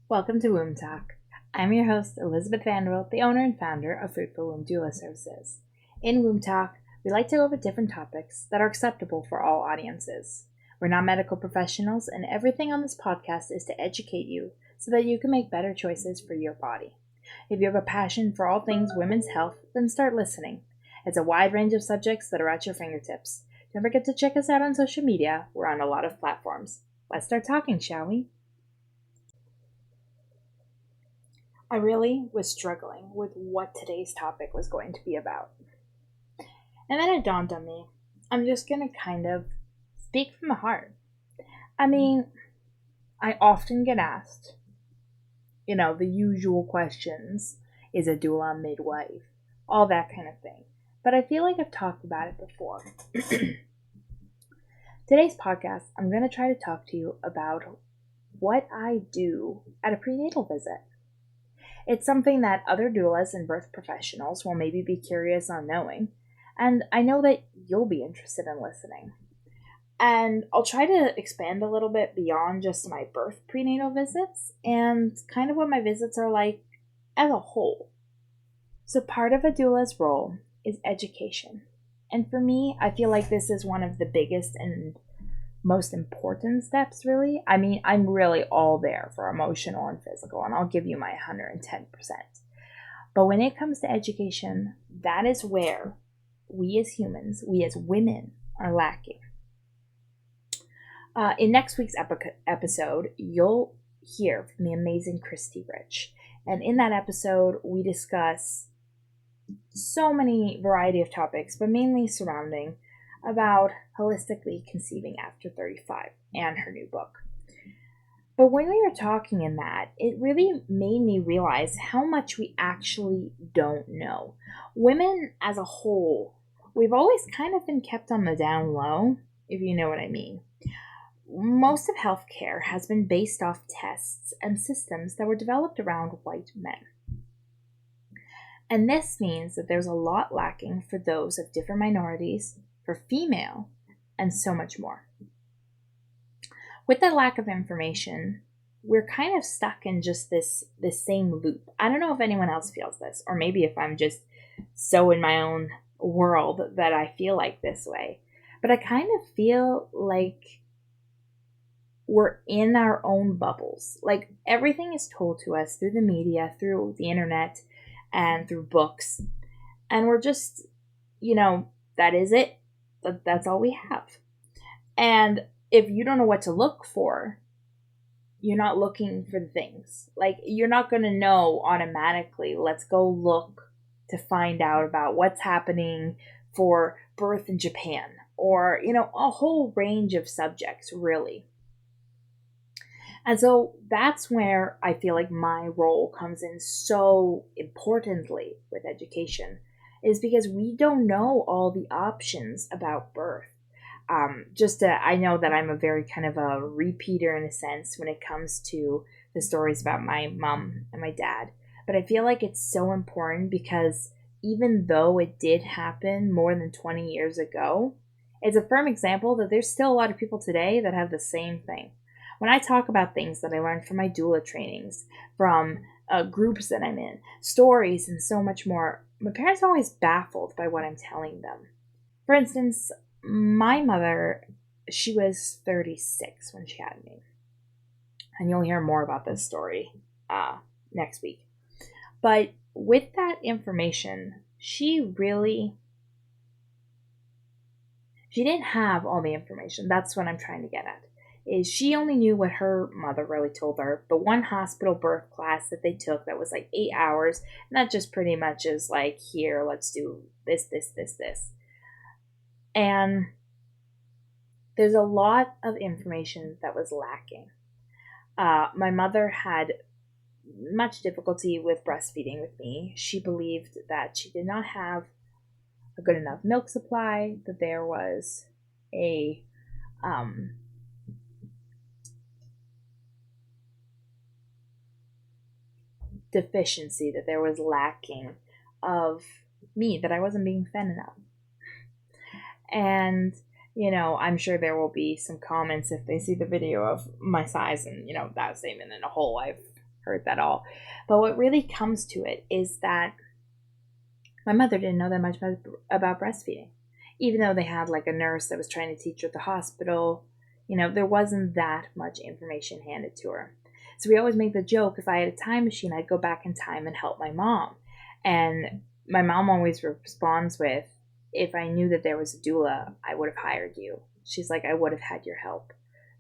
Welcome to Womb Talk. I'm your host, Elizabeth Vanderbilt, the owner and founder of Fruitful Womb Doula Services. In Womb Talk, we like to go over different topics that are acceptable for all audiences. We're not medical professionals, and everything on this podcast is to educate you so that you can make better choices for your body. If you have a passion for all things women's health, then start listening. It's a wide range of subjects that are at your fingertips. Don't forget to check us out on social media. We're on a lot of platforms. Let's start talking, shall we? I really was struggling with what today's topic was going to be about. And then it dawned on me, I'm just going to kind of speak from the heart. I mean, I often get asked, the usual questions, is a doula midwife, all that kind of thing. But I feel like I've talked about it before. Today's podcast, I'm going to try to talk to you about what I do at a prenatal visit. It's something that other doulas and birth professionals will maybe be curious on knowing, and I know that you'll be interested in listening. And I'll try to expand a little bit beyond just my birth prenatal visits and kind of what my visits are like as a whole. So part of a doula's role is education. And for me, I feel like this is one of the biggest and most important steps, really. I mean, I'm really all there for emotional and physical, and I'll give you my 110%. But when it comes to education, that is where we as humans, we as women, are lacking. In next week's episode, you'll hear from the amazing Christy Rich. And in that episode, we discuss so many variety of topics, but mainly surrounding about holistically conceiving after 35 and her new book. But when we were talking in that, it really made me realize how much we actually don't know. Women as a whole, we've always kind of been kept on the down low, if you know what I mean. Most of healthcare has been based off tests and systems that were developed around white men. And this means that there's a lot lacking for those of different minorities, for female, and so much more. With that lack of information, we're kind of stuck in just this same loop. I don't know if anyone else feels this, or maybe if I'm just so in my own world that I feel like this way. But I kind of feel like we're in our own bubbles. Like everything is told to us through the media, through the internet, and through books. And we're just, that is it. That's all we have. And if you don't know what to look for, you're not looking for the things. Like, you're not going to know automatically, let's go look to find out about what's happening for birth in Japan, or, a whole range of subjects, really. And so that's where I feel like my role comes in so importantly with education, is because we don't know all the options about birth. I know that I'm a very kind of a repeater in a sense when it comes to the stories about my mom and my dad. But I feel like it's so important because even though it did happen more than 20 years ago, it's a firm example that there's still a lot of people today that have the same thing. When I talk about things that I learned from my doula trainings, from groups that I'm in, stories, and so much more, my parents are always baffled by what I'm telling them. For instance, my mother, she was 36 when she had me. And you'll hear more about this story next week. But with that information, she didn't have all the information. That's what I'm trying to get at. Is she only knew what her mother really told her. The one hospital birth class that they took that was like 8 hours, and that just pretty much is like, here, let's do this. And there's a lot of information that was lacking. My mother had much difficulty with breastfeeding with me. She believed that she did not have a good enough milk supply, that there was a deficiency, that there was lacking of me, that I wasn't being fed enough. And I'm sure there will be some comments if they see the video of my size and that statement in a whole. I've heard that all. But what really comes to it is that my mother didn't know that much about breastfeeding. Even though they had like a nurse that was trying to teach her at the hospital, there wasn't that much information handed to her. So we always make the joke, if I had a time machine, I'd go back in time and help my mom. And my mom always responds with, if I knew that there was a doula, I would have hired you. She's like, I would have had your help.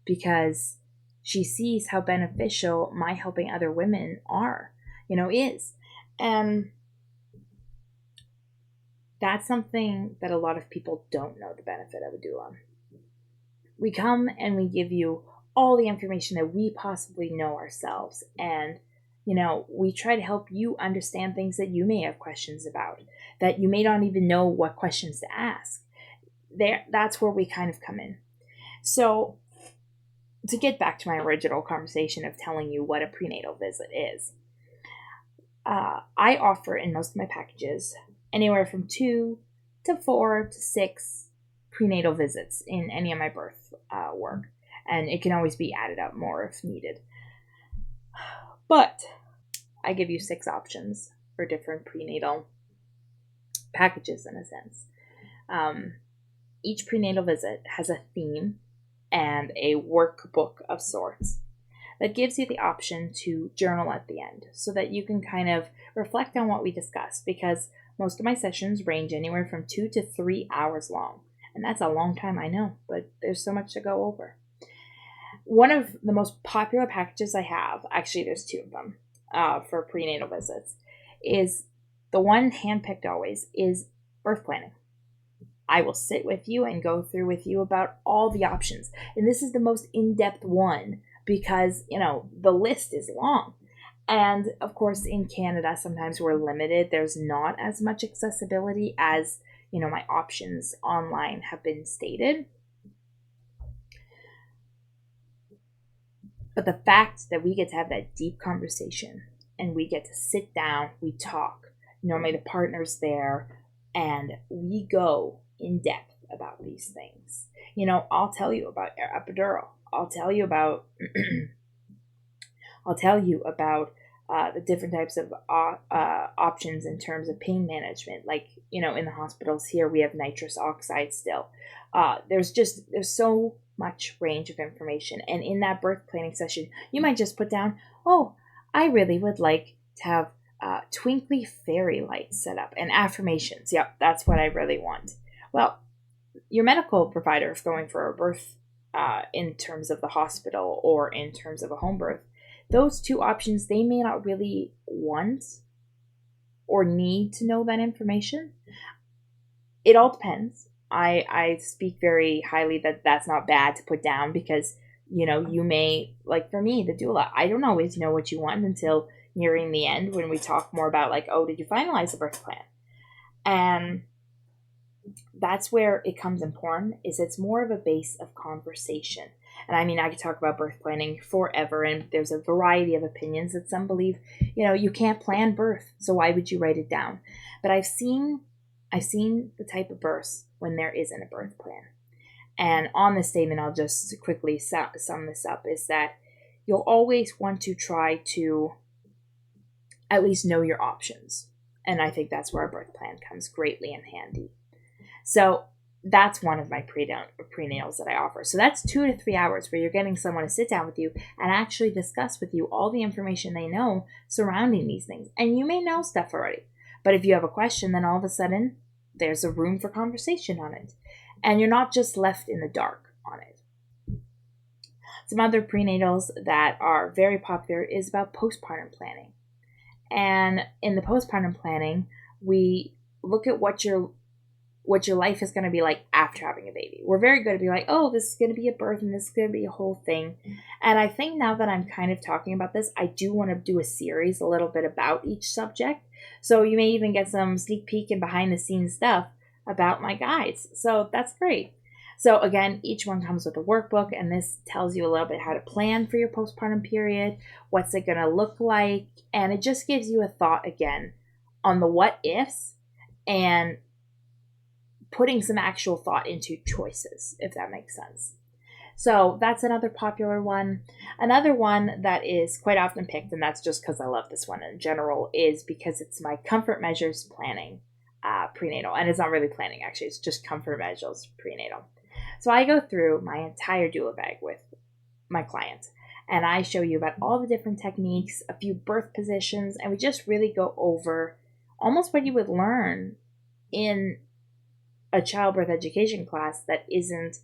Because she sees how beneficial my helping other women is. And that's something that a lot of people don't know the benefit of a doula. We come and we give you all the information that we possibly know ourselves. And, we try to help you understand things that you may have questions about, that you may not even know what questions to ask. That's where we kind of come in. So to get back to my original conversation of telling you what a prenatal visit is, I offer in most of my packages anywhere from 2 to 4 to 6 prenatal visits in any of my birth work. And it can always be added up more if needed. But I give you 6 options for different prenatal packages in a sense. Each prenatal visit has a theme and a workbook of sorts that gives you the option to journal at the end so that you can kind of reflect on what we discussed, because most of my sessions range anywhere from 2 to 3 hours long. And that's a long time, I know, but there's so much to go over. One of the most popular packages I have, actually there's 2 of them for prenatal visits, is the one handpicked always is birth planning. I will sit with you and go through with you about all the options. And this is the most in-depth one because, the list is long. And of course, in Canada, sometimes we're limited. There's not as much accessibility as, my options online have been stated. But the fact that we get to have that deep conversation and we get to sit down, we talk, normally the partner's there, and we go in depth about these things. I'll tell you about epidural. I'll tell you about the different types of options in terms of pain management. Like, in the hospitals here, we have nitrous oxide still. There's so much range of information. And in that birth planning session, you might just put down, oh, I really would like to have twinkly fairy lights set up and affirmations. Yep, that's what I really want. Well, your medical provider, if going for a birth in terms of the hospital or in terms of a home birth, those 2 options, they may not really want or need to know that information. It all depends. I speak very highly that that's not bad to put down because, you may, like for me, the doula, I don't always know what you want until nearing the end when we talk more about like, oh, did you finalize the birth plan? And that's where it comes important, is it's more of a base of conversation. And I mean, I could talk about birth planning forever, and there's a variety of opinions that some believe, you can't plan birth, so why would you write it down? But I've seen the type of births when there isn't a birth plan. And on this statement, I'll just quickly sum this up, is that you'll always want to try to at least know your options. And I think that's where a birth plan comes greatly in handy. So that's one of my prenatals that I offer. So that's 2 to 3 hours where you're getting someone to sit down with you and actually discuss with you all the information they know surrounding these things. And you may know stuff already, but if you have a question, then all of a sudden there's a room for conversation on it. And you're not just left in the dark on it. Some other prenatals that are very popular is about postpartum planning. And in the postpartum planning, we look at what your life is going to be like after having a baby. We're very good at being like, oh, this is going to be a birth and this is going to be a whole thing. And I think now that I'm kind of talking about this, I do want to do a series a little bit about each subject. So you may even get some sneak peek and behind the scenes stuff about my guides. So that's great. So again, each one comes with a workbook, and this tells you a little bit how to plan for your postpartum period, what's it going to look like, and it just gives you a thought again on the what ifs and putting some actual thought into choices, if that makes sense. So that's another popular one. Another one that is quite often picked, and that's just because I love this one in general, is because it's my comfort measures planning prenatal. And it's not really planning, actually, it's just comfort measures prenatal. So I go through my entire doula bag with my clients, and I show you about all the different techniques, a few birth positions, and we just really go over almost what you would learn in a childbirth education class that isn't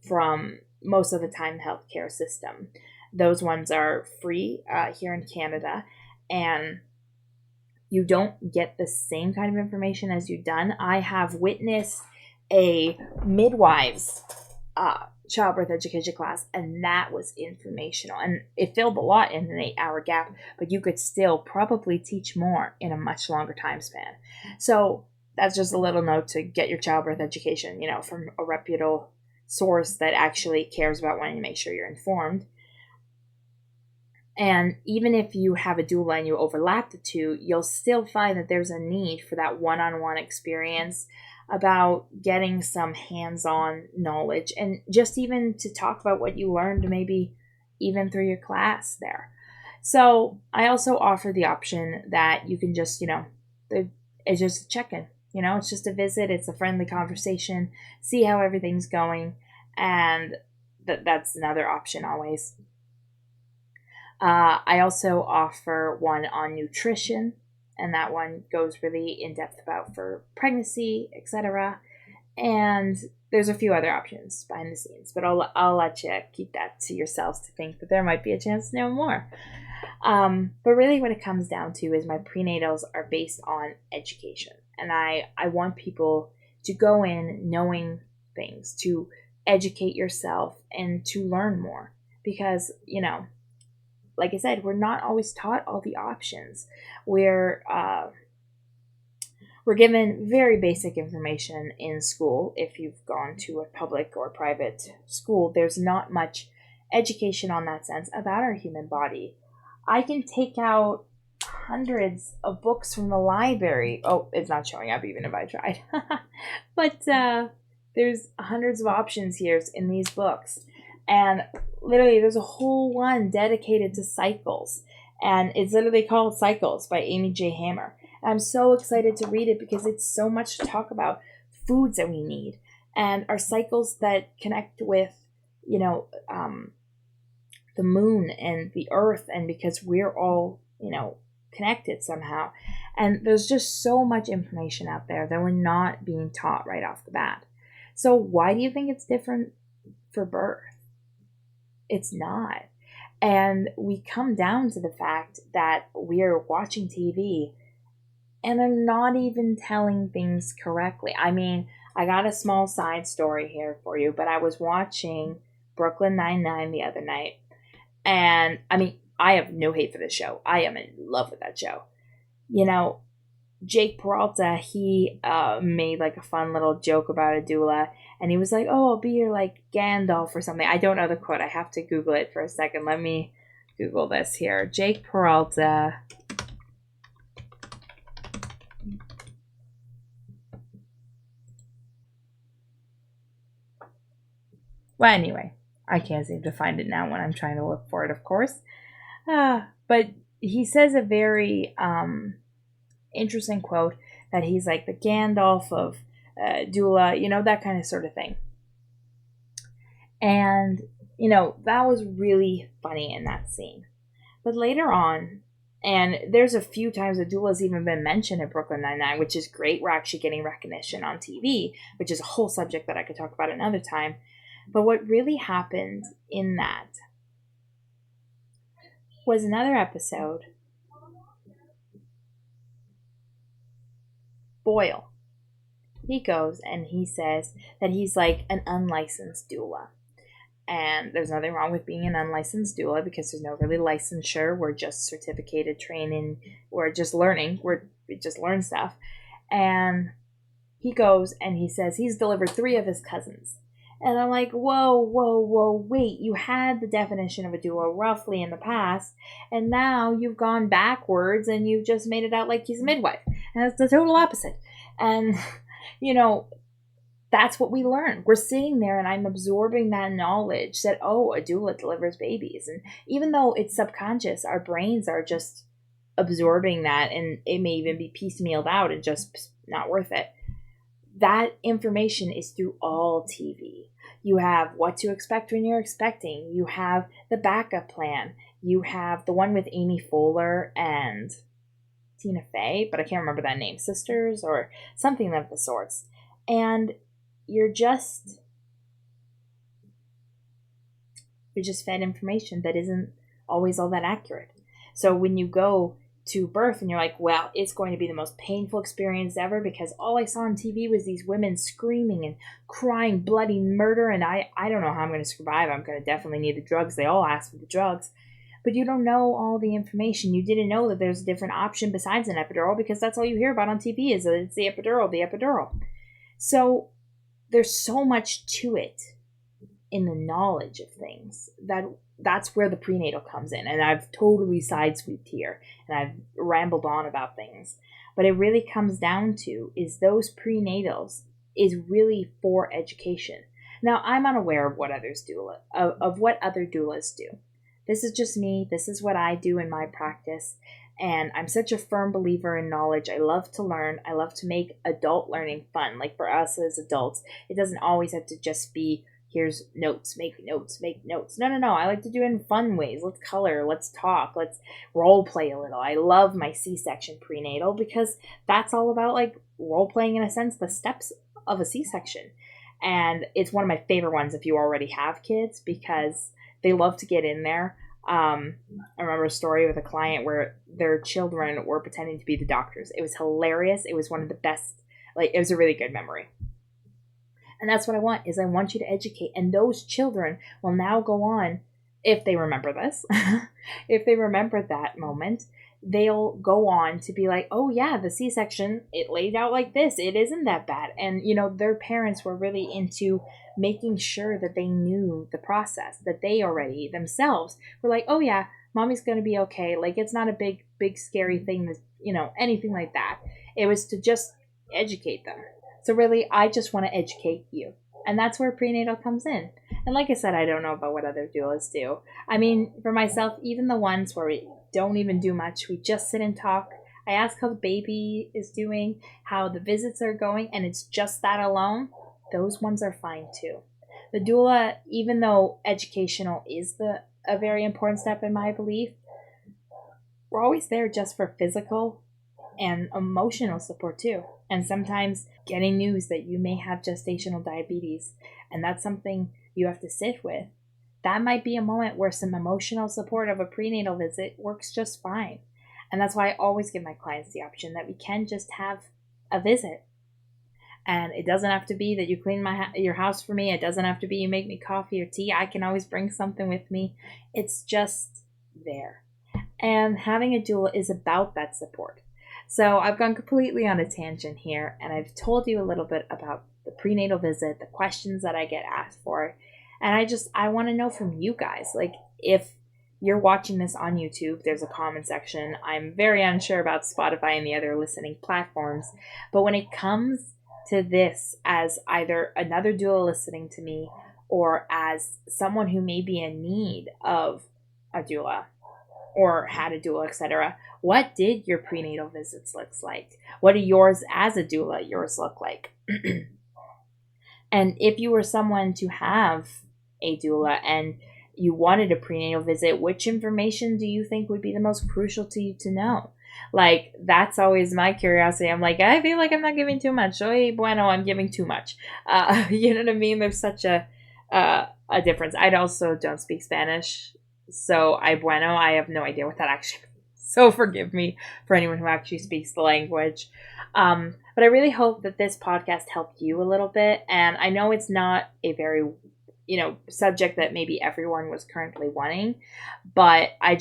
from most of the time healthcare system. Those ones are free here in Canada, and you don't get the same kind of information as you've done. I have witnessed a midwives childbirth education class, and that was informational, and it filled a lot in an 8-hour gap, but you could still probably teach more in a much longer time span. So that's just a little note to get your childbirth education, from a reputable source that actually cares about wanting to make sure you're informed. And even if you have a doula and you overlap the two, you'll still find that there's a need for that one-on-one experience about getting some hands-on knowledge, and just even to talk about what you learned, maybe even through your class there. So I also offer the option that you can just, it's just a check-in. It's just a visit. It's a friendly conversation. See how everything's going. And that's another option always. I also offer one on nutrition, and that one goes really in depth about for pregnancy, etc. And there's a few other options behind the scenes, but I'll let you keep that to yourselves to think that there might be a chance to know more. But really what it comes down to is my prenatals are based on education. And I want people to go in knowing things, to educate yourself and to learn more. Because, like I said, we're not always taught all the options. We're given very basic information in school. If you've gone to a public or private school, there's not much education on that sense about our human body. I can take out hundreds of books from the library. Oh, it's not showing up even if I tried. But there's hundreds of options here in these books. And literally there's a whole one dedicated to cycles. And it's literally called Cycles by Amy J. Hammer. And I'm so excited to read it because it's so much to talk about foods that we need and our cycles that connect with, the moon and the earth, and because we're all, connected somehow. And there's just so much information out there that we're not being taught right off the bat. So why do you think it's different for birth? It's not. And we come down to the fact that we're watching TV and they're not even telling things correctly. I mean, I got a small side story here for you, but I was watching Brooklyn Nine-Nine the other night. And I mean, I have no hate for this show. I am in love with that show. Jake Peralta, he made like a fun little joke about a doula. And he was like, oh, I'll be your like Gandalf or something. I don't know the quote. I have to Google it for a second. Let me Google this here. Jake Peralta. Well, anyway, I can't seem to find it now when I'm trying to look for it, of course. But he says a very interesting quote that he's like the Gandalf of doula, that kind of sort of thing. And, that was really funny in that scene. But later on, and there's a few times that doula's even been mentioned in Brooklyn Nine-Nine, which is great. We're actually getting recognition on TV, which is a whole subject that I could talk about another time. But what really happened in that was another episode. Boyle. He goes and he says that he's like an unlicensed doula. And there's nothing wrong with being an unlicensed doula because there's no really licensure. We're just certificated training. We're just learning. We just learn stuff. And he goes and he says he's delivered 3 of his cousins. And I'm like, whoa, wait, you had the definition of a doula roughly in the past, and now you've gone backwards and you just made it out like he's a midwife. And it's the total opposite. And, that's what we learn. We're sitting there and I'm absorbing that knowledge that, oh, a doula delivers babies. And even though it's subconscious, our brains are just absorbing that, and it may even be piecemealed out and just not worth it. That information is through all TV. You have what to expect when you're expecting. You have the backup plan. You have the one with Amy Poehler and Tina Fey, but I can't remember that name, Sisters or something of the sorts. And you're just fed information that isn't always all that accurate. So when you go to birth and you're like, well, it's going to be the most painful experience ever because all I saw on TV was these women screaming and crying bloody murder, and I don't know how I'm going to survive. I'm going to definitely need the drugs. They all ask for the drugs. But you don't know all the information. You didn't know that there's a different option besides an epidural because that's all you hear about on TV is that it's the epidural. So there's so much to it in the knowledge of things that's where the prenatal comes in. And I've totally sidesweeped here and I've rambled on about things. But it really comes down to is those prenatals is really for education. Now, I'm unaware of what others do, of what other doulas do. This is just me. This is what I do in my practice. And I'm such a firm believer in knowledge. I love to learn. I love to make adult learning fun. Like for us as adults, it doesn't always have to just be, here's notes, make notes. No. I like to do it in fun ways. Let's color, let's talk, let's role play a little. I love my C-section prenatal because that's all about like role playing in a sense, the steps of a C-section. And it's one of my favorite ones if you already have kids because they love to get in there. I remember a story with a client where their children were pretending to be the doctors. It was hilarious. It was one of the best, it was a really good memory. And that's what I want, is I want you to educate. And those children will now go on, if they remember this, if they remember that moment, they'll go on to be like, oh yeah, the C-section, it laid out like this. It isn't that bad. And, their parents were really into making sure that they knew the process, that they already themselves were like, oh yeah, mommy's going to be okay. Like, it's not a big, scary thing that, anything like that. It was to just educate them. So really, I just want to educate you. And that's where prenatal comes in. And like I said, I don't know about what other doulas do. I mean, for myself, even the ones where we don't even do much, we just sit and talk. I ask how the baby is doing, how the visits are going, and it's just that alone. Those ones are fine too. The doula, even though educational is a very important step in my belief, we're always there just for physical and emotional support too. And sometimes getting news that you may have gestational diabetes, and that's something you have to sit with. That might be a moment where some emotional support of a prenatal visit works just fine. And that's why I always give my clients the option that we can just have a visit. And it doesn't have to be that you clean your house for me. It doesn't have to be you make me coffee or tea. I can always bring something with me. It's just there. And having a doula is about that support. So I've gone completely on a tangent here, and I've told you a little bit about the prenatal visit, the questions that I get asked for. And I want to know from you guys, like, if you're watching this on YouTube, there's a comment section. I'm very unsure about Spotify and the other listening platforms. But when it comes to this as either another doula listening to me or as someone who may be in need of a doula or had a doula, etc., what did your prenatal visits look like? What do yours as a doula, yours look like? And if you were someone to have a doula and you wanted a prenatal visit, which information do you think would be the most crucial to you to know? Like, that's always my curiosity. I'm like, I feel like I'm not giving too much. Oy, bueno, I'm giving too much. You know what I mean? There's such a difference. I also don't speak Spanish. So, I have no idea what that actually means. So forgive me for anyone who actually speaks the language. But I really hope that this podcast helped you a little bit. And I know it's not a very, subject that maybe everyone was currently wanting. But I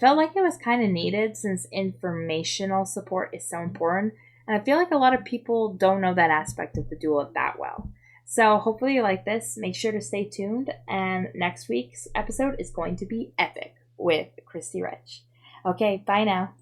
felt like it was kind of needed since informational support is so important. And I feel like a lot of people don't know that aspect of the doula that well. So hopefully you like this. Make sure to stay tuned. And next week's episode is going to be epic with Christy Rich. Okay, bye now.